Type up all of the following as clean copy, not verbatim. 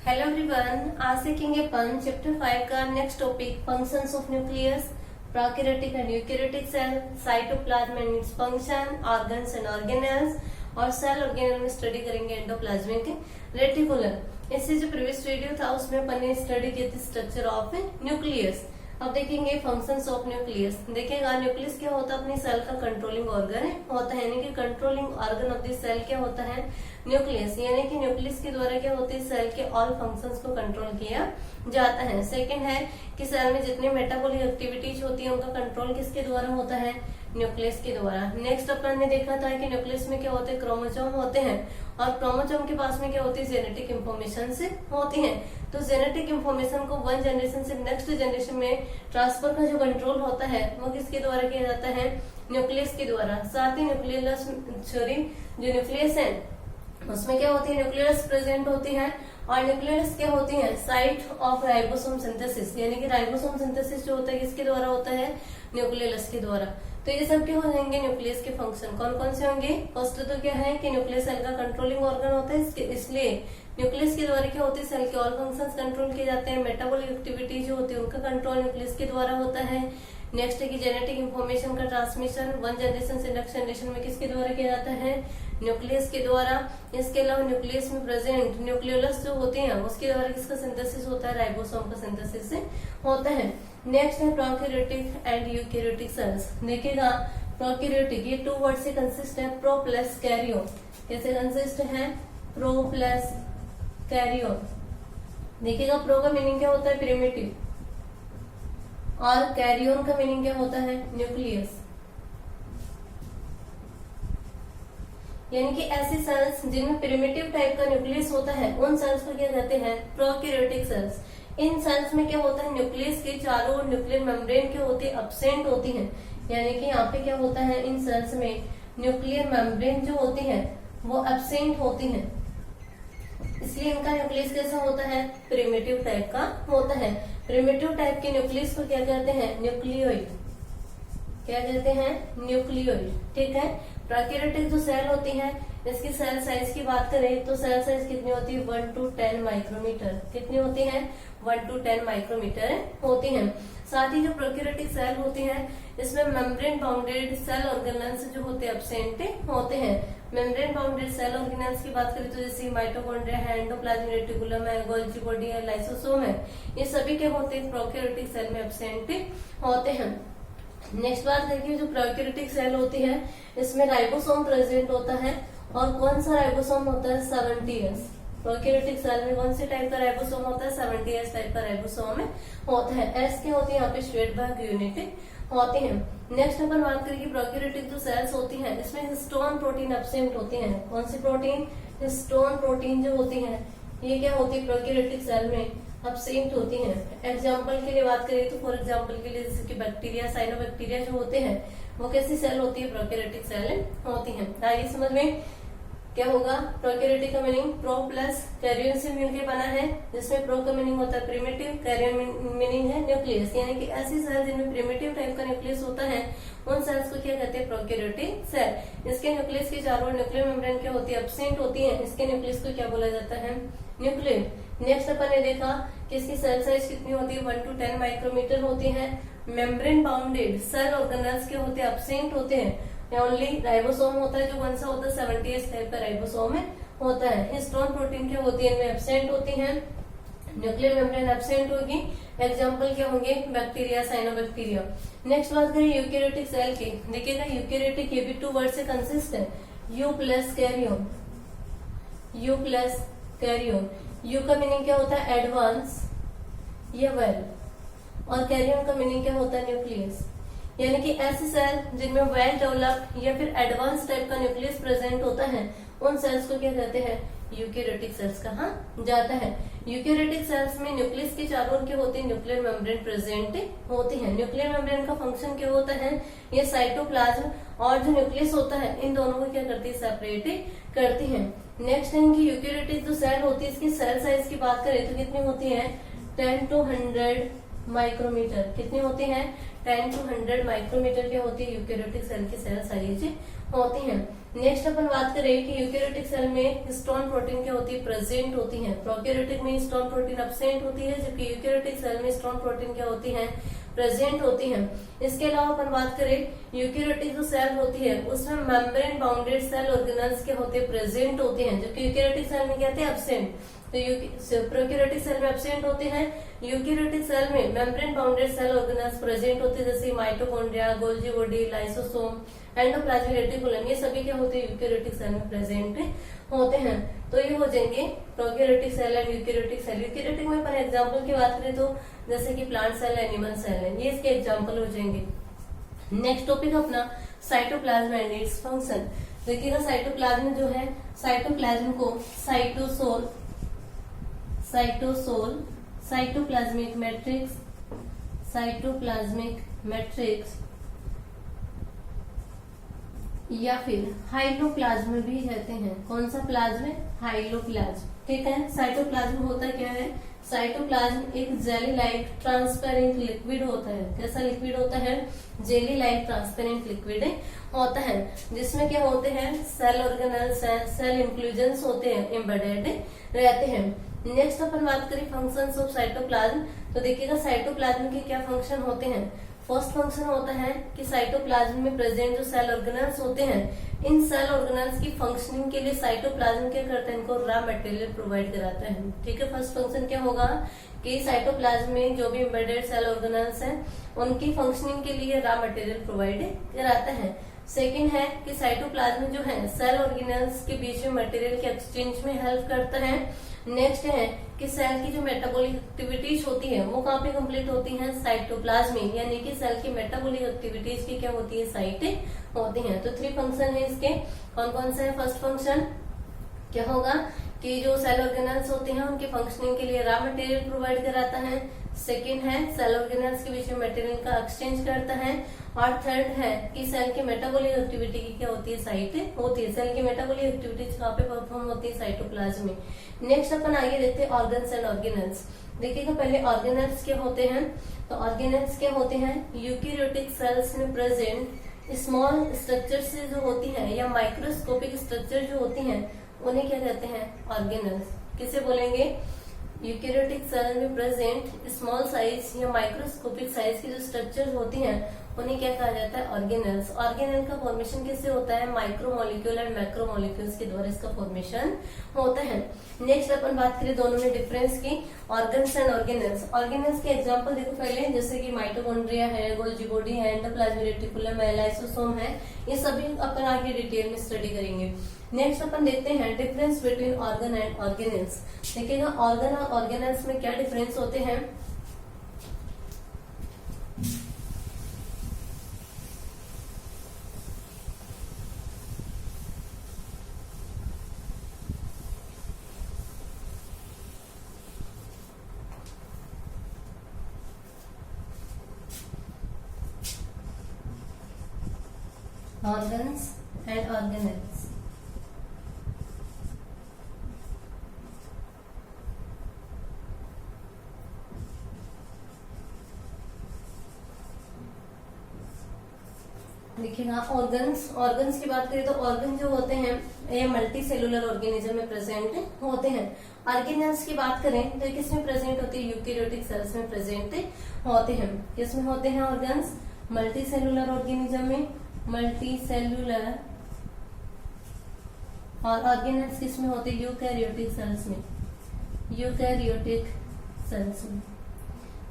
Hello everyone, आज सीखेंगे अपन chapter 5 का next topic functions of nucleus, prokaryotic and eukaryotic cell, cytoplasm and its function, organs and organelles और cell organelle में study करेंगे endoplasmic reticulum. इससे जो प्रीवियस वीडियो था उसमें अपन ने स्टडी की थी स्ट्रक्चर ऑफ न्यूक्लियस। अब देखेंगे फंक्शंस ऑफ न्यूक्लियस। देखिएगा न्यूक्लियस क्या होता है, अपनी सेल का कंट्रोलिंग ऑर्गन होता है, यानी कि controlling organ of the cell क्या होता है, न्यूक्लियस। यानी कि न्यूक्लियस के द्वारा क्या होती है, सेल के ऑल फंक्शंस को कंट्रोल किया जाता है। सेकंड है कि सेल में जितनी मेटाबॉलिक एक्टिविटीज होती है उनका कंट्रोल किसके द्वारा होता है, न्यूक्लियस के द्वारा। नेक्स्ट अपन ने देखा था कि न्यूक्लियस में क्या होते हैं, क्रोमोसोम होते हैं और क्रोमोसोम के पास में क्या होती है, जेनेटिक इंफॉर्मेशन से होती है। तो जेनेटिक इंफॉर्मेशन को वन जनरेशन से नेक्स्ट जनरेशन में ट्रांसफर का जो कंट्रोल होता है वो किसके द्वारा किया जाता है, न्यूक्लियस के द्वारा। साथ ही जो न्यूक्लियस है उसमें क्या होती है, न्यूक्लियस प्रेजेंट होती है और न्यूक्लियस क्या होती है, साइट ऑफ राइबोसोम सिंथेसिस। यानी कि राइबोसोम सिंथेसिस जो होता है किसके द्वारा होता है, न्यूक्लियस के द्वारा। तो ये सब क्या हो जाएंगे न्यूक्लियस के फंक्शन। कौन कौन से होंगे, फर्स्ट तो क्या है कि न्यूक्लियस सेल का कंट्रोलिंग ऑर्गन होता है, इसलिए न्यूक्लियस के द्वारा क्या होती है, सेल के ऑल फंक्शंस कंट्रोल किए जाते हैं। मेटाबॉलिक एक्टिविटी जो होती है उनका कंट्रोल न्यूक्लियस के द्वारा होता है। नेक्स्ट है कि जेनेटिक इंफॉर्मेशन का ट्रांसमिशन वन जनरेशन से नेक्स्ट जनरेशन में किसके द्वारा किया जाता है, न्यूक्लियस के द्वारा। इसके अलावा न्यूक्लियस में प्रेजेंट न्यूक्लियोलस जो होते हैं उसके द्वारा किसका सिंथेसिस होता है, राइबोसोम का सिंथेसिस से होता है। नेक्स्ट है प्रोकैरियोटिक एंड यूकैरियोटिक सेल्स। देखिएगा प्रोकैरियोटिक ये टू वर्ड से कंसिस्ट है, प्रो प्लस कैरियो। कैसे कंसिस्ट है, प्रो प्लस कैरियो। देखिएगा प्रो का मीनिंग क्या होता है, प्रिमिटिव, और कैरियोन का मीनिंग क्या होता है, न्यूक्लियस। यानी कि ऐसे सेल्स जिनमें प्रिमिटिव टाइप का न्यूक्लियस होता है उन सेल्स को क्या कहते हैं, प्रोकैरियोटिक सेल्स। इन सेल्स में क्या होता है, न्यूक्लियस के चारों ओर न्यूक्लियर मेम्ब्रेन क्या होती है, एब्सेंट होती है। यानी कि यहाँ पे क्या होता है, इन सेल्स में न्यूक्लियर मेम्ब्रेन जो होती है वो एब्सेंट होती है, इसलिए इनका न्यूक्लियस कैसा होता है, प्रिमिटिव टाइप का होता है। प्रिमिटिव टाइप के न्यूक्लियस को क्या कहते हैं, न्यूक्लियोइड। क्या कहते हैं, न्यूक्लियोइड। ठीक है। प्रोकैरियोटिक जो सेल होती है इसकी सेल साइज की बात करें तो सेल साइज कितनी होती है, 1 to 10 माइक्रोमीटर। कितनी होती है, 1 to 10 माइक्रोमीटर होती है। साथ ही जो प्रोकैरियोटिक सेल होती है इसमें मेम्ब्रेन बाउंडेड सेल ऑर्गेनेल्स जो होते हैं एब्सेंट होते हैं। मेम्ब्रेन बाउंडेड सेल ऑर्गेनेल्स की बात करें तो जैसे माइटोकॉन्ड्रिया है, एंडोप्लाज्मिक रेटिकुलम है, गोल्गी बॉडी है, लाइसोसोम है, ये सभी क्या होते हैं, प्रोकैरियोटिक सेल में एब्सेंट होते हैं। नेक्स्ट बात देखिए, जो प्रोकैरियोटिक सेल होती है इसमें राइबोसोम प्रेजेंट होता है। और कौन सा राइबोसोम होता है, 70S। प्रोकैरियोटिक सेल में कौन से टाइप का राइबोसोम होता है, 70S टाइप का राइबोसोम होता है। एस क्या होती है, यहाँ पे श्वेतभाग यूनिट होती है। नेक्स्ट अपन बात करें कि प्रोकैरियोटिक जो सेल्स होती हैं इसमें हिस्टोन प्रोटीन एब्सेंट होती है। कौन सी प्रोटीन, हिस्टोन प्रोटीन जो होती है ये क्या होती है, प्रोकैरियोटिक सेल में एब्सेंट होती है। एग्जाम्पल के लिए बात करें तो फॉर एग्जाम्पल के लिए जैसे कि बैक्टीरिया, साइनोबैक्टीरिया जो होते हैं वो कैसी सेल होती है, प्रोकैरियोटिक सेल होती है। आइए समझ में क्या होगा, प्रोकैरियोटिक का मीनिंग प्रो प्लस कैरियन से मिलकर बना है, जिसमें प्रो का मीनिंग होता है प्रिमिटिव, कैरियन मीनिंग है न्यूक्लियस। यानी कि ऐसी सेल जिनमें प्रिमिटिव टाइप का न्यूक्लियस होता है उन सेल्स को क्या कहते हैं, प्रोकैरियोटिक सेल। इसके न्यूक्लियस के चारों ओर न्यूक्लियर मेम्ब्रेन क्या होती है, एब्सेंट होती है, इसके न्यूक्लियस को क्या बोला जाता है, न्यूक्लियस। नेक्स्ट अपन ने देखा कि इसकी सेल साइज कितनी होती है, 1 to 10 माइक्रोमीटर होती है। मेम्ब्रेन बाउंडेड सेल ऑर्गेनेल्स के होते हैं, एब्सेंट होते हैं। ओनली राइबोसोम होता है जो कौन सा होता है, 70S टाइप का राइबोसोम होता है। हिस्टोन प्रोटीन क्या होती है, इनमें एब्सेंट होती है। न्यूक्लियर मेम्ब्रेन एब्सेंट होगी। एग्जाम्पल क्या होंगे, बैक्टीरिया, साइनोबैक्टीरिया। नेक्स्ट बात करें यूकैरियोटिक सेल की। देखिएगा यूकैरियोटिक ये भी टू वर्ड से कंसिस्ट है, you plus कैरियोन। You plus कैरियोन। You का मीनिंग क्या होता है, एडवांस या वेल, और कैरियोन का मीनिंग क्या होता है, न्यूक्लियस। यानी कि ऐसे सेल जिनमें वेल डेवलप्ड या फिर एडवांस टाइप का न्यूक्लियस प्रेजेंट होता है उन सेल्स को क्या कहते हैं, यूकैरियोटिक सेल्स कहा जाता है। यूकैरियोटिक सेल्स में न्यूक्लियस के चारों ओर क्या होती है, न्यूक्लियर मेम्ब्रेन प्रेजेंट होती है। न्यूक्लियर मेम्ब्रेन का फंक्शन क्या होता है, ये साइटोप्लाज्म और जो न्यूक्लियस होता है इन दोनों को क्या करती है, सेपरेट करती है। नेक्स्ट है कि यूकैरियोटिक जो सेल होती है इसकी सेल साइज की बात करें तो कितनी होती है, 10 to 100 माइक्रोमीटर। कितनी होती है, 10 to 100 माइक्रोमीटर क्या होती है, यूकैरियोटिक सेल की सेल साइज होती है। नेक्स्ट अपन बात करें कि यूकेरियोटिक सेल में हिस्टोन प्रोटीन क्या होती है, प्रेजेंट होती है। प्रोकैरियोटिक में हिस्टोन प्रोटीन एब्सेंट होती है, जबकि यूकेरियोटिक सेल में हिस्टोन प्रोटीन क्या होती है, प्रेजेंट होती है। इसके अलावा अपन बात करें यूकेरियोटिक जो सेल होती है उसमें मेम्ब्रेन बाउंडेड सेल ऑर्गेनेल्स के होते हैं, प्रेजेंट होते हैं, जबकि यूकेरियोटिक सेल में क्या होते हैं, एब्सेंट। तो प्रोकैरियोटिक सेल में एब्सेंट होते हैं, यूकेरियोटिक सेल में membrane bounded cell organelles present होते हैं, जैसे mitochondria, Golgi body, lysosome, endoplasmic reticulum, ये सभी क्या होते हैं, यूकेरियोटिक सेल में प्रेजेंट होते हैं। तो ये हो जाएंगे prokaryotic cell and eukaryotic cell. Eukaryotic में अपन एग्जांपल की बात करें तो जैसे कि प्लांट सेल, एनिमल सेल है, ये इसके एग्जांपल हो जाएंगे। नेक्स्ट टॉपिक अपना साइटोप्लाज्म एंड इट्स फंक्शन। देखिएगा साइटोप्लाज्म जो है, साइटोप्लाज्म को cytosol, cytoplasmic matrix, cytoplasmic matrix या फिर हाइलोप्लाज्म भी कहते हैं। कौन सा प्लाज्म है, हाइलोप्लाज्म, ठीक है। साइटोप्लाज्म होता क्या है, साइटोप्लाज्म एक जेली लाइक ट्रांसपेरेंट लिक्विड होता है। कैसा लिक्विड होता है, जेली लाइक ट्रांसपेरेंट लिक्विड होता है, जिसमें क्या होते हैं, सेल ऑर्गेनेल्स, सेल इंक्लूजन्स होते हैं, एम्बेडेड रहते हैं। नेक्स्ट अपन बात करें फंक्शंस ऑफ साइटोप्लाज्म, तो देखिएगा साइटोप्लाज्म के क्या फंक्शन होते हैं। फर्स्ट फंक्शन होता है कि साइटोप्लाज्म में प्रेजेंट जो सेल ऑर्गेनेल्स होते हैं, इन सेल ऑर्गेनेल्स की फंक्शनिंग के लिए साइटोप्लाज्म क्या करता है, इनको रॉ मटेरियल प्रोवाइड कराता है, ठीक है। फर्स्ट फंक्शन क्या होगा कि साइटोप्लाज्म में जो भी एम्बेडेड सेल ऑर्गेनेल्स हैं उनकी फंक्शनिंग के लिए रॉ मटेरियल प्रोवाइड कराता है। सेकेंड है कि साइटोप्लाज्म जो है सेल ऑर्गेनेल्स के बीच में मटेरियल के एक्सचेंज में हेल्प करता है। नेक्स्ट है कि सेल की जो मेटाबॉलिक एक्टिविटीज होती है वो कहाँ पे कंप्लीट होती हैं, साइटोप्लाज्म में, यानी कि सेल की मेटाबॉलिक एक्टिविटीज की क्या होती है, साइट होती हैं। तो 3 फंक्शन है इसके, कौन कौन से है। फर्स्ट फंक्शन क्या होगा कि जो सेल ऑर्गेनेल्स होते हैं उनके फंक्शनिंग के लिए रॉ मटेरियल प्रोवाइड कराता है। सेकेंड है सेल ऑर्गेनेल्स के बीच में मटेरियल का एक्सचेंज करता है। और थर्ड है कि सेल की मेटाबॉलिक एक्टिविटी की क्या होती है, साइट होती है। सेल की मेटाबॉलिक एक्टिविटीज कहाँ पे परफॉर्म होती है, साइटोप्लाज्म में। नेक्स्ट अपन आगे देखते हैं ऑर्गन्स एंड ऑर्गेनेल्स। देखिएगा पहले ऑर्गेनेल्स क्या होते हैं, तो ऑर्गेनेल्स क्या होते हैं, यूकेरियोटिक सेल्स में प्रेजेंट स्मॉल स्ट्रक्चर्स जो होती हैं या माइक्रोस्कोपिक स्ट्रक्चर जो होती हैं उन्हें क्या कहते हैं, ऑर्गेनेल्स। किसे बोलेंगे, यूकेरियोटिक सेल में प्रेजेंट स्मॉल साइज या माइक्रोस्कोपिक साइज की जो स्ट्रक्चर होती हैं उन्हें क्या कहा जाता है, ऑर्गेनेल्स। ऑर्गेनेल का फॉर्मेशन किससे होता है, माइक्रोमोलिक्यूल एंड मैक्रोमोलिक्यूल्स के द्वारा इसका फॉर्मेशन होता है। नेक्स्ट अपन बात करें दोनों में डिफरेंस की, ऑर्गन्स एंड ऑर्गेनेल्स। ऑर्गेनेल्स के एग्जांपल देखो पहले, जैसे कि माइटोकॉन्ड्रिया है, गोल्जी बॉडी है, एंडोप्लाज्मिक रेटिकुलम है, लाइसोसोम है, ये सभी अपन आगे डिटेल में स्टडी करेंगे। नेक्स्ट अपन देखते हैं difference between organ and organelles. देखिएगा ऑर्गन और ऑर्गेनेल्स में क्या डिफरेंस होते हैं। Organs and organelles. देखिएगा ऑर्गन्स की बात करें तो ऑर्गन जो होते हैं ये मल्टी सेलुलर ऑर्गेनिज्म में प्रेजेंट होते हैं। ऑर्गेनेल्स की बात करें तो किसमें प्रेजेंट होती है, यूकेरियोटिक सेल्स में प्रेजेंट होते हैं। किसमें होते हैं ऑर्गन्स, मल्टी सेलुलर ऑर्गेनिज्म में, मल्टी सेलुलर। और ऑर्गेनेल्स किसमें होते हैं, यूकैरियोटिक सेल्स में, यूकैरियोटिक सेल्स में,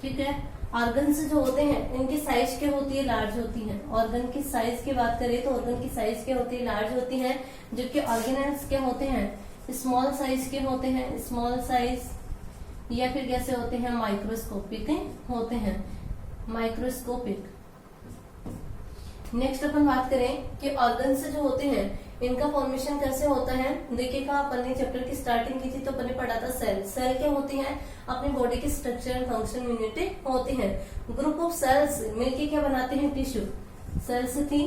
ठीक है। ऑर्गन्स जो होते हैं इनकी साइज क्या होती है, लार्ज होती है। ऑर्गन की साइज की बात करें तो ऑर्गन की साइज क्या होती है, लार्ज होती है, जबकि ऑर्गेनेल्स क्या होते हैं, स्मॉल साइज के होते हैं, स्मॉल साइज या फिर कैसे होते हैं, माइक्रोस्कोपिक होते हैं, माइक्रोस्कोपिक। नेक्स्ट अपन बात करें कि ऑर्गन्स जो होते हैं इनका फॉर्मेशन कैसे होता है। देखिएगा अपन ने चैप्टर की स्टार्टिंग की थी तो अपन ने पढ़ा था सेल। सेल क्या होती है, अपनी बॉडी की स्ट्रक्चर एंड फंक्शन यूनिट होती है। ग्रुप ऑफ सेल्स मिलके क्या बनाते हैं, टिश्यू। सेल्स थी,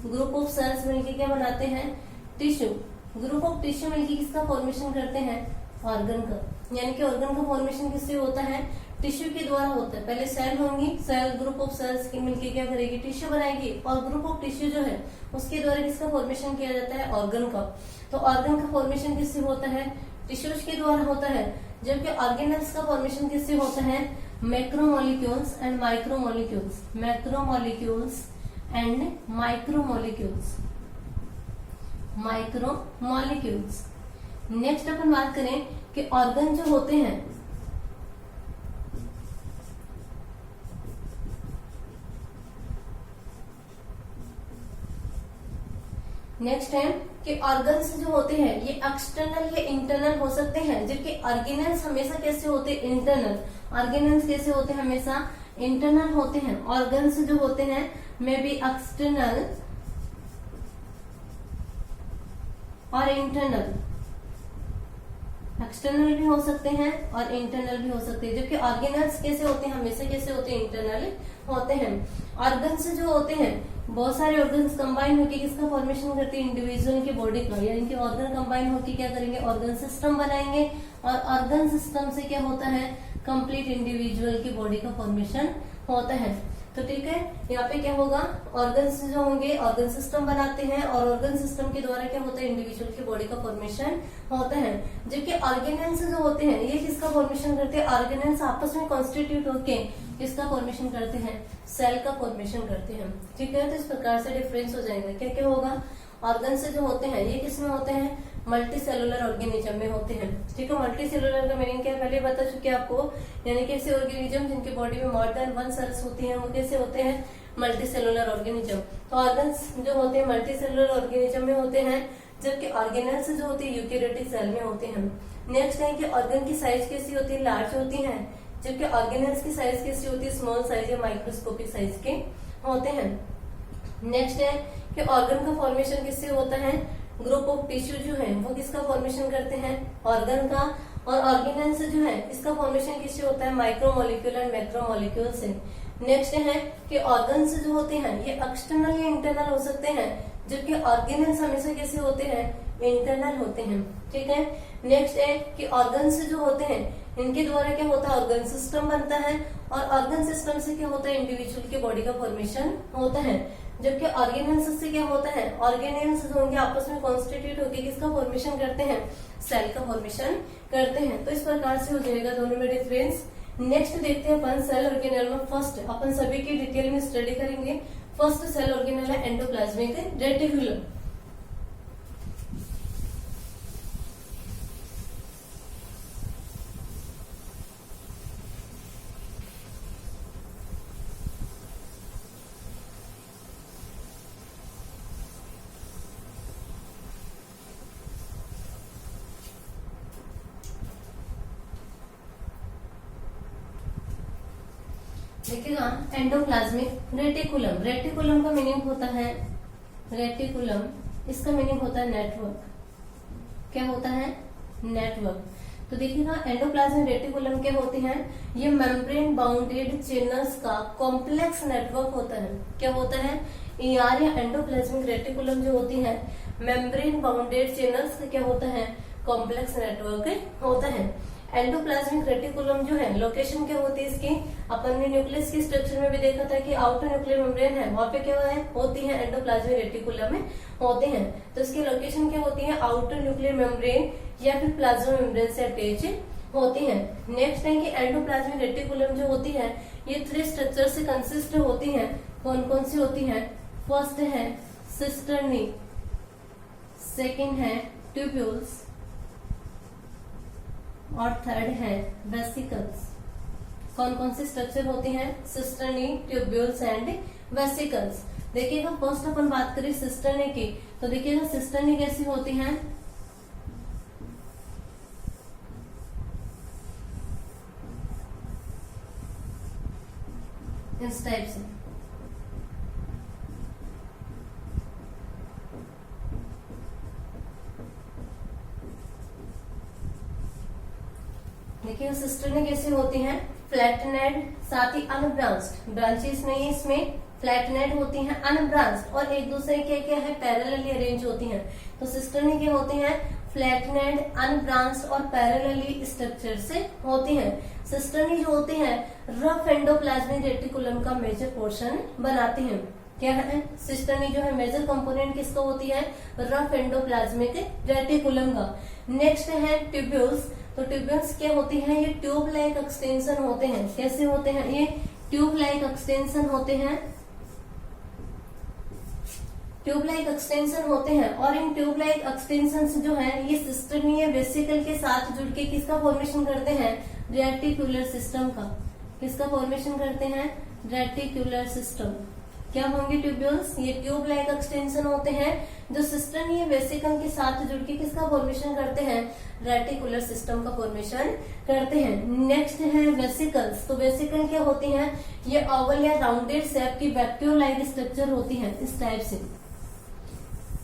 ग्रुप ऑफ सेल्स मिलके क्या बनाते हैं, टिश्यू। ग्रुप ऑफ टिश्यू मिलके किसका फॉर्मेशन करते हैं, ऑर्गन का। यानी कि ऑर्गन का फॉर्मेशन किससे होता है, टिश्यू के द्वारा होता है। पहले सेल होंगी, सेल ग्रुप ऑफ सेल्स की मिलके क्या करेगी, टिश्यू बनाएगी, और ग्रुप ऑफ टिश्यू जो है उसके द्वारा किसका फॉर्मेशन किया जाता है, ऑर्गन का। तो ऑर्गन का फॉर्मेशन किससे होता है, टिश्यूज के द्वारा होता है। जबकि ऑर्गेनल्स का फॉर्मेशन किससे होता है, macromolecules and micromolecules, macromolecules and micromolecules, micromolecules. Next अपन बात करें कि ऑर्गन जो होते हैं, नेक्स्ट है कि ऑर्गन्स जो होते हैं ये एक्सटर्नल या इंटरनल हो सकते हैं, जबकि ऑर्गेनल्स हमेशा कैसे होते हैं, इंटरनल। ऑर्गेनल्स कैसे होते हैं, हमेशा इंटरनल होते हैं। ऑर्गन्स जो होते हैं मे बी एक्सटर्नल और इंटरनल, एक्सटर्नल भी हो सकते हैं और इंटरनल भी हो सकते हैं, जबकि ऑर्गेनल्स कैसे होते हैं, हमेशा कैसे होते हैं, इंटरनल होते हैं। ऑर्गन्स जो होते हैं, बहुत सारे ऑर्गन्स कंबाइन होकर किसका फॉर्मेशन करते हैं, इंडिविजुअल की बॉडी का, यानी कि ऑर्गन कंबाइन होकर क्या करेंगे, ऑर्गन सिस्टम बनाएंगे, और ऑर्गन सिस्टम से क्या होता है, कंप्लीट इंडिविजुअल की बॉडी का फॉर्मेशन होता है। तो ठीक है, यहाँ पे क्या होगा, ऑर्गन्स जो होंगे ऑर्गन सिस्टम बनाते हैं, और ऑर्गन सिस्टम के द्वारा क्या होता है, इंडिविजुअल की बॉडी का फॉर्मेशन होता है। जबकि ऑर्गेनल्स जो होते हैं ये किसका फॉर्मेशन करते हैं, ऑर्गेनल्स आपस में कॉन्स्टिट्यूट होके किसका फॉर्मेशन करते हैं, सेल का फॉर्मेशन करते हैं। ठीक है, तो इस प्रकार से डिफरेंस हो जाएगा। क्या क्या होगा, ऑर्गन्स जो होते हैं ये किसमें होते हैं, मल्टी सेलुलर ऑर्गेनिज्म में होते हैं। ठीक है, मल्टी सेलुलर का मीनिंग क्या है पहले बता चुके आपको, यानी कि ऐसे ऑर्गेनिज्म जिनकी बॉडी में मोर देन 1 सेल्स होती हैं वो कैसे होते हैं, मल्टी सेलुलर ऑर्गेनिज्म। तो ऑर्गन्स जो होते हैं मल्टी सेलुलर ऑर्गेनिज्म में होते हैं, जबकि ऑर्गेनल्स जो होती है यूकेरियोटिक सेल में होते हैं। नेक्स्ट है कि ऑर्गन की साइज कैसी होती है, लार्ज होती है, जबकि ऑर्गेनल्स की साइज कैसी होती है, स्मॉल साइज या माइक्रोस्कोपिक साइज के होते हैं। नेक्स्ट है कि ऑर्गन का फॉर्मेशन किससे होता है, ग्रुप ऑफ टिश्यू जो है वो किसका फॉर्मेशन करते हैं, ऑर्गन का, और ऑर्गेनल्स जो है इसका फॉर्मेशन किससे होता है, माइक्रोमोलिक्यूल एंड मैक्रोमोलिक्यूल से। नेक्स्ट है कि ऑर्गन्स जो होते हैं ये एक्सटर्नल या इंटरनल हो सकते हैं, जबकि ऑर्गेनल्स हमेशा कैसे होते हैं, इंटरनल होते हैं। ठीक है, नेक्स्ट है कि ऑर्गन्स जो होते हैं इनके द्वारा क्या होता है, ऑर्गन सिस्टम बनता है, और ऑर्गन सिस्टम से क्या होता है, इंडिविजुअल की बॉडी का फॉर्मेशन होता है। जबकि ऑर्गेनल्स से क्या होता है, ऑर्गेनल्स जो होंगे आपस में कॉन्स्टिट्यूट होकर किसका फॉर्मेशन करते हैं, सेल का फॉर्मेशन करते हैं। तो इस प्रकार से हो जाएगा दोनों में डिफरेंस। नेक्स्ट देखते हैं अपन सेल ऑर्गेनेल में। फर्स्ट अपन सभी की डिटेल में स्टडी करेंगे। फर्स्ट सेल ऑर्गेनेल है एंडोप्लाज्मिक रेटिकुलम। देखिएगा एंडोप्लाज्मिक रेटिकुलम, रेटिकुलम का मीनिंग होता है, रेटिकुलम इसका मीनिंग होता है नेटवर्क। क्या होता है, नेटवर्क। तो देखिएगा एंडोप्लाज्मिक रेटिकुलम क्या होते हैं, ये मेम्ब्रेन बाउंडेड चैनल्स का कॉम्प्लेक्स नेटवर्क होता है। क्या होता है, ईआर या एंडोप्लाज्मिक रेटिकुलम जो होती है मेम्ब्रेन बाउंडेड चैनल्स का क्या होता है, कॉम्प्लेक्स नेटवर्क होता है। एंडोप्लाज्मिक रेटिकुलम जो है लोकेशन क्या होती है इसकी, अपन ने न्यूक्लियस की स्ट्रक्चर में भी देखा था कि आउटर न्यूक्लियर मेम्ब्रेन है वहां पे क्या है होती है, एंडोप्लाज्मिक रेटिकुलम में होते हैं। तो इसकी लोकेशन क्या होती है, आउटर न्यूक्लियर मेम्ब्रेन या फिर प्लाज्मा मेम्ब्रेन से अटैच होती है। नेक्स्ट है कि एंडोप्लाज्मिक रेटिकुलम जो होती है ये 3 स्ट्रक्चर से कंसिस्ट होती है। कौन कौन सी होती है, फर्स्ट है सिस्टर्नी, सेकेंड है ट्यूब्यूल्स, और थर्ड है वेसिकल्स। कौन कौन सी स्ट्रक्चर होती हैं, सिस्टर्नी, ट्यूब्यूल्स एंड वेसिकल्स। देखिएगा फर्स्ट अपन बात करें सिस्टर्नी की, तो देखिएगा सिस्टर्नी कैसी होती हैं, इस टाइप से। देखिए सिस्टर्नी कैसी होती हैं, फ्लैटनेड, साथ ही अनब्रांच्ड, ब्रांचेस नहीं है इसमें, फ्लैटनेट होती हैं, अनब्रांच्ड और एक दूसरे के क्या है पैरेलली अरेंज होती हैं। तो सिस्टर्नी क्या होती हैं, फ्लैटनेट, अनब्रांच्ड और पैरेलली स्ट्रक्चर से होती हैं। सिस्टर्नी जो होती हैं रफ एंडोप्लाज्मिक रेटिकुलम का मेजर पोर्शन बनाती हैं। क्या है, सिस्टर्नी जो है मेजर कंपोनेंट किसका होती है, रफ एंडोप्लाज्मिक रेटिकुलम का। नेक्स्ट है ट्यूब्यूल्स। तो ट्यूब्यूल्स क्या होती हैं, ये ट्यूब लाइक एक्सटेंशन होते हैं। कैसे होते हैं, ये ट्यूब लाइक एक्सटेंशन होते हैं, ट्यूब लाइक एक्सटेंशन होते हैं। और इन ट्यूब लाइक एक्सटेंशन जो है ये सिस्टर्नी वेसिकल के साथ जुड़ के किसका फॉर्मेशन करते हैं, रेटिकुलर सिस्टम का। किसका फॉर्मेशन करते हैं, रेटिकुलर सिस्टम। क्या होंगे ट्यूब्यूल्स, ये ट्यूब लाइक एक्सटेंशन होते हैं जो सिस्टर्नी वेसिकल के साथ जुड़ के किसका फॉर्मेशन करते हैं, रेटिकुलर सिस्टम का फॉर्मेशन करते हैं। नेक्स्ट है वेसिकल्स। तो वेसिकल क्या होती हैं, ये ओवल या राउंडेड शेप की वैक्यूल लाइक स्ट्रक्चर होती है। इस टाइप से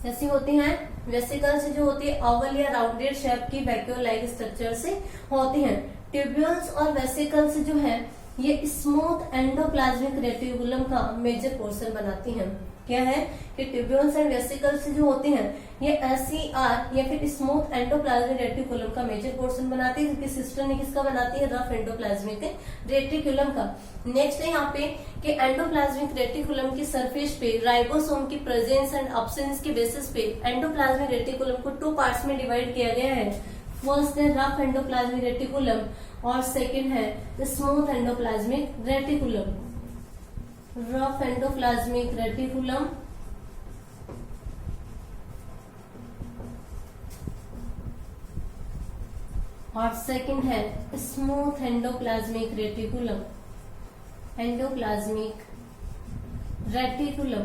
ऐसी होती हैं वेसिकल्स जो होती है ओवल या राउंडेड शेप की वैक्यूल लाइक स्ट्रक्चर से होती हैं। ट्यूब्यूल्स और वेसिकल्स जो है ये स्मूथ एंडोप्लाज्मिक रेटिकुलम का मेजर पोर्शन बनाती हैं। क्या है कि ट्यूब्यूल्स एंड वेसिकल्स जो होती हैं ये एसईआर या फिर स्मूथ एंडोप्लाज्मिक रेटिकुलम का मेजर पोर्शन बनाती है, जबकि सिस्टर ने किसका बनाती है, रफ एंडोप्लाज्मिक रेटिकुलम का। नेक्स्ट है यहाँ पे कि एंडोप्लाज्मिक रेटिकुलम की सरफेस पे राइबोसोम की प्रेजेंस एंड अब्सेंस के बेसिस पे एंडोप्लाज्मिक रेटिकुलम को 2 पार्ट्स में डिवाइड किया गया है। फर्स्ट है रफ एंडोप्लाज्मिक रेटिकुलम और सेकेंड है smooth endoplasmic reticulum. Rough endoplasmic reticulum और सेकंड है smooth endoplasmic reticulum. Endoplasmic reticulum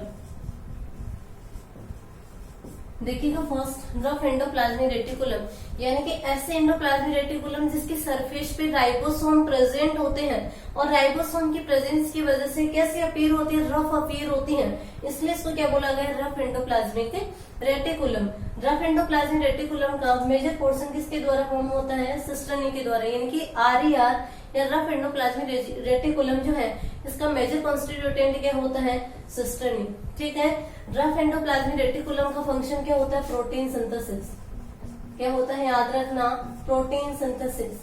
देखिएगा, फर्स्ट रफ एंडोप्लाज्मिक रेटिकुलम यानी कि ऐसे एंडोप्लाज्मिक रेटिकुलम जिसकी सरफेस पे राइबोसोम प्रेजेंट होते हैं और राइबोसोम की प्रेजेंस की वजह से कैसे अपीयर होती है, रफ अपीयर होती है, इसलिए इसको क्या बोला गया, rough endoplasmic reticulum. Rough endoplasmic reticulum का मेजर पोर्शन किसके द्वारा फॉर्म होता है, सिस्टर्नी के द्वारा, यानी कि आरईआर या रफ एंडोप्लाज्मिक रेटिकुलम जो है इसका मेजर कॉन्स्टिट्यूटेंट क्या होता है, सिस्टर्नी। ठीक है, रफ एंडोप्लाज्मिक रेटिकुलम का फंक्शन क्या होता है, प्रोटीन सिंथेसिस। क्या होता है, याद रखना, प्रोटीन सिंथेसिस।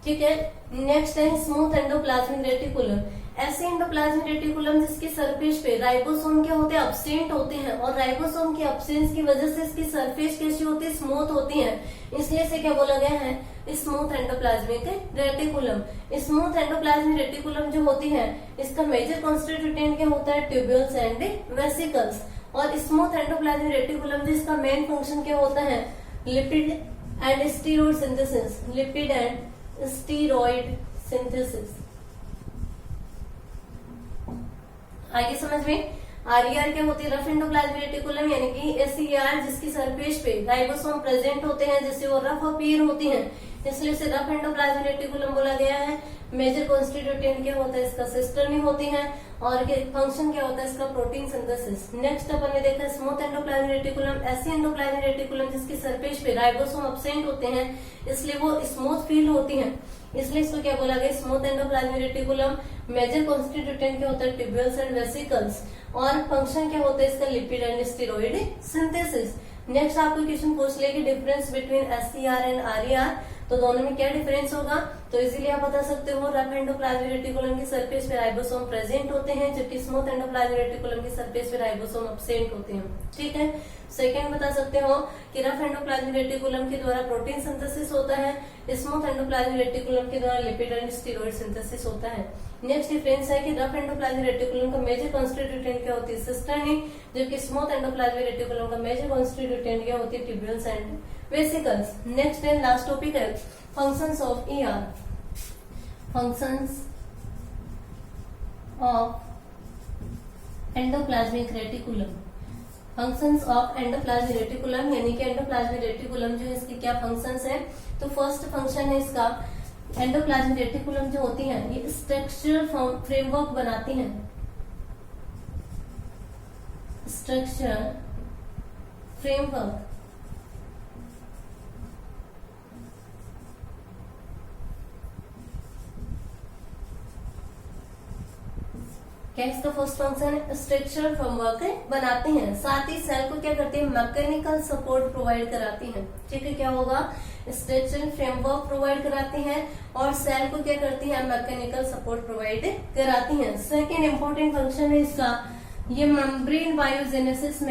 ठीक है, नेक्स्ट है स्मूथ एंडोप्लाज्मिक रेटिकुलम। ऐसे एंडोप्लाज्मिक रेटिकुलम जिसके सरफेस पे राइबोसोम क्या होते हैं, अब्सेंट होते हैं और राइबोसोम की अब्सेंस की वजह से इसकी सरफेस कैसी होती है, स्मूथ होती है, इसलिए इसे क्या बोला गया है, smooth endoplasmic reticulum. Smooth endoplasmic reticulum जो होती है इसका मेजर कॉन्स्टिट्यूटेंट क्या होता है, ट्यूब्यूल्स एंड वेसिकल्स। और स्मूथ एंडोप्लाज्मिक रेटिकुलम जिसका मेन फंक्शन क्या होता है, lipid and steroid synthesis. Lipid and steroid synthesis. आगे समझ में, आरईआर क्या होती है, रफ एंडोप्लाज्मिक रेटिकुलम यानी कि एसईआर जिसकी सरफेस पे राइबोसोम प्रेजेंट होते हैं जिससे वो रफ अपीयर होती हैं, इसलिए इसे रफ एंडोप्लाज्मिक रेटिकुलम बोला गया है। मेजर कॉन्स्टिट्यूटेंट क्या होता है इसका, सिस्टर्नी होती है और फंक्शन क्या होता है इसका, प्रोटीन सिंथेसिस। नेक्स्ट अपन ने देखा स्मूथ एंडोप्लाज्मिक रेटिकुलम, ऐसी एंडोप्लाज्मिक रेटिकुलम जिसकी सरफेस पे राइबोसोम अब्सेंट होते हैं इसलिए वो स्मूथ फील होती है, इसलिए इसको क्या बोला गया, स्मूथ एंडोप्लाज्मिक रेटिकुलम। मेजर कॉन्स्टिट्यूटेंट क्या होता है, ट्यूब्यूल्स एंड वेसिकल्स और फंक्शन क्या होता है इसका, lipid and steroid synthesis. Next आपको क्वेश्चन पूछ ले कि difference between SCR and RER, तो दोनों में क्या डिफरेंस होगा, तो इजीली आप बता सकते हो, रफ एंडोप्लाज्मिक रेटिकुलम की सरफेस पे राइबोसोम प्रेजेंट होते हैं जबकि स्मूथ एंडोप्लाज्मिक रेटिकुलम की सरफेस पे राइबोसोम अब्सेंट होते हैं। ठीक है, सेकंड बता सकते हो कि रफ एंडोप्लाज्मिक रेटिकुलम के द्वारा प्रोटीन सिंथेसिस होता है, स्मूथ एंडोप्लाज्मिक रेटिकुलम के द्वारा लिपिड एंड स्टेरॉइड सिंथेसिस होता है। नेक्स्ट डिफरेंस है कि रफ एंडोप्लाज्मिक रेटिकुलम का मेजर कॉन्स्टिट्यूटेंट क्या होती है, सिस्टर्नी, जबकि स्मूथ एंडोप्लाज्मिक रेटिकुलम का मेजर कॉन्स्टिट्यूटेंट क्या होती है, ट्यूब्यूल्स एंड वेसिकल्स। नेक्स्ट है लास्ट टॉपिक है functions of ER. Functions of endoplasmic reticulum. Functions of endoplasmic reticulum यानी कि एंडोप्लाज्मिक रेटिकुलम जो है इसके क्या फंक्शंस है, तो फर्स्ट फंक्शन है इसका, एंडोप्लाज्मिक रेटिकुलम जो होती है ये स्ट्रक्चरल फ्रेमवर्क बनाती हैं। स्ट्रक्चर फ्रेमवर्क क्या इसका फर्स्ट फंक्शन है? स्ट्रक्चरल फ्रेमवर्क बनाते हैं, साथ ही सेल को क्या करते हैं? मैकेनिकल सपोर्ट प्रोवाइड कराती हैं। ठीक है, क्या होगा? स्ट्रक्चरल फ्रेमवर्क प्रोवाइड कराते हैं और सेल को क्या करती हैं? मैकेनिकल सपोर्ट प्रोवाइड कराती हैं। सेकेंड इंपॉर्टेंट फंक्शन है इसका, ये मेम्ब्रेन बायोजेनेसिस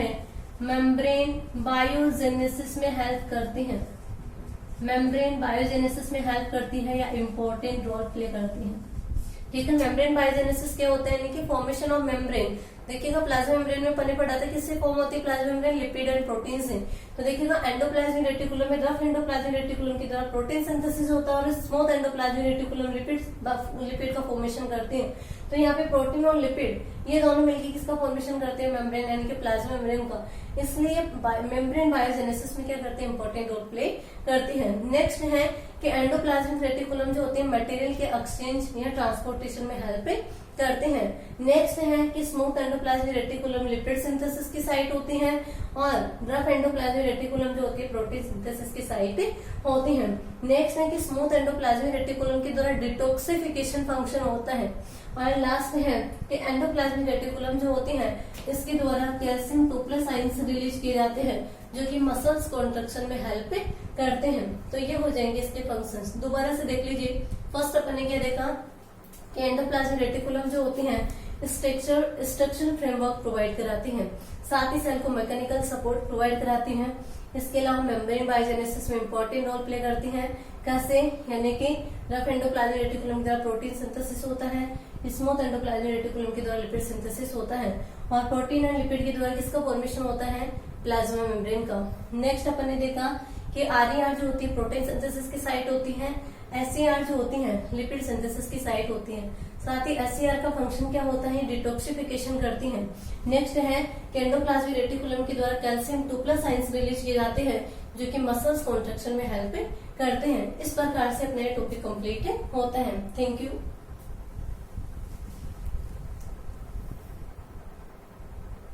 में हेल्प करती है। मेम्ब्रेन बायोजेनेसिस में हेल्प करती है या इम्पोर्टेंट रोल प्ले करती है। ठीक है, मेम्ब्रेन बायोजेनेसिस क्या होता है? यानी कि फॉर्मेशन ऑफ मेम्ब्रेन। देखिएगा प्लाज्मा मेम्ब्रेन में पहले पढ़ा था किससे फॉर्म होती है plasma membrane? Lipid and protein से। तो देखिएगा एंडोप्लाज्मिक रेटिकुलम में, रफ एंडोप्लाज्मिक रेटिकुलम की तरह प्रोटीन सिंथेसिस होता है और स्मूथ एंडोप्लाज्मिक रेटिकुलम लिपिड का फॉर्मेशन करते हैं। तो यहाँ पे प्रोटीन और लिपिड ये दोनों मिलकर किसका फॉर्मेशन करते हैं? मेम्ब्रेन यानी कि प्लाज्मा मेम्ब्रेन का। इसलिए मेम्ब्रेन बायोजेनेसिस में क्या करते हैं? इंपॉर्टेंट रोल प्ले करती है। नेक्स्ट है कि एंडोप्लाज्मिक रेटिकुलम जो होते हैं मटेरियल के एक्सचेंज या ट्रांसपोर्टेशन में हेल्प करते हैं। नेक्स्ट है कि smooth endoplasmic reticulum lipid synthesis की साइट होती है और रफ एंडोप्लाज्मिक रेटिकुलम जो होती है प्रोटीन सिंथेसिस की साइट होती है। नेक्स्ट है कि स्मूथ एंडोप्लाज्मिक रेटिकुलम के द्वारा डिटॉक्सिफिकेशन फंक्शन होता है। और लास्ट है कि एंडोप्लाज्मिक रेटिकुलम जो होती है इसके द्वारा कैल्शियम 2+ आयंस रिलीज किए जाते हैं जो कि मसल्स कॉन्ट्रैक्शन में हेल्प करते हैं। तो ये हो जाएंगे इसके फंक्शंस। दोबारा से देख लीजिए। फर्स्ट अपन ने क्या देखा कि एंडोप्लाज्मिक रेटिकुलम जो होती है स्ट्रक्चरल फ्रेमवर्क प्रोवाइड कराती हैं, साथ ही सेल को मैकेनिकल सपोर्ट प्रोवाइड कराती हैं। इसके अलावा मेम्ब्रेन बायोजेनेसिस में इंपॉर्टेंट रोल प्ले करती हैं। कैसे? यानी कि रफ एंडोप्लाज्मिक रेटिकुलम के द्वारा प्रोटीन सिंथेसिस होता है, स्मूथ एंडोप्लाज्मिक रेटिकुलम के द्वारा लिपिड सिंथेसिस होता है और प्रोटीन और लिपिड के द्वारा किसका फॉर्मेशन होता है? प्लाज्मा मेम्ब्रेन का। नेक्स्ट अपन ने देखा कि RER जो होती है प्रोटीन सिंथेसिस की साइट होती है, SCR जो होती है लिपिड सिंथेसिस की साइट होती है। साथ ही SCR का फंक्शन क्या होता है? डिटॉक्सिफिकेशन करती है। नेक्स्ट है कि एंडोप्लाज्मिक रेटिकुलम के द्वारा कैल्शियम 2+ आयंस रिलीज किए जाते हैं जो कि मसल्स कॉन्ट्रैक्शन में हेल्प करते हैं। इस प्रकार से अपना टॉपिक कंप्लीट होता है। Thank you.